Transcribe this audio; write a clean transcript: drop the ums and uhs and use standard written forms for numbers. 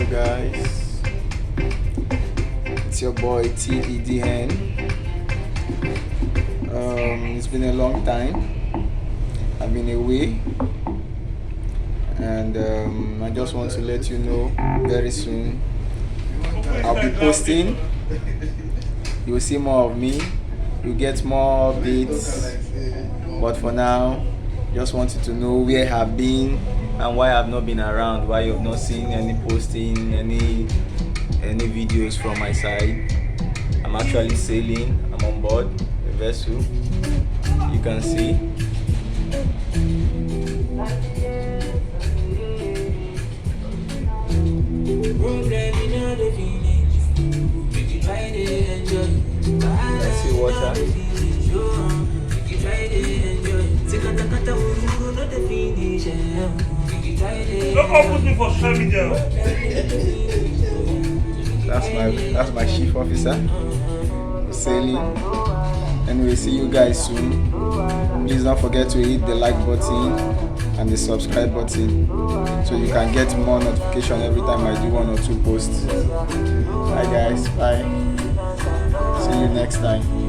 guys? It's your boy T.E.D.N. It's been a long time. I've been away, and I just want to let you know very soon I'll be posting. You will see more of me. You'll get more updates. But for now, just wanted to know where I've been and why I've not been around, why you've not seen any posting, any videos from my side. I'm actually sailing. I'm on board the vessel. You can see. Let's see water. Don't put me for social media. That's my chief officer sailing. Anyway, see you guys soon. Please don't forget to hit the like button and the subscribe button so you can get more notification every time I do 1 or 2 posts. Bye guys, bye. See you next time.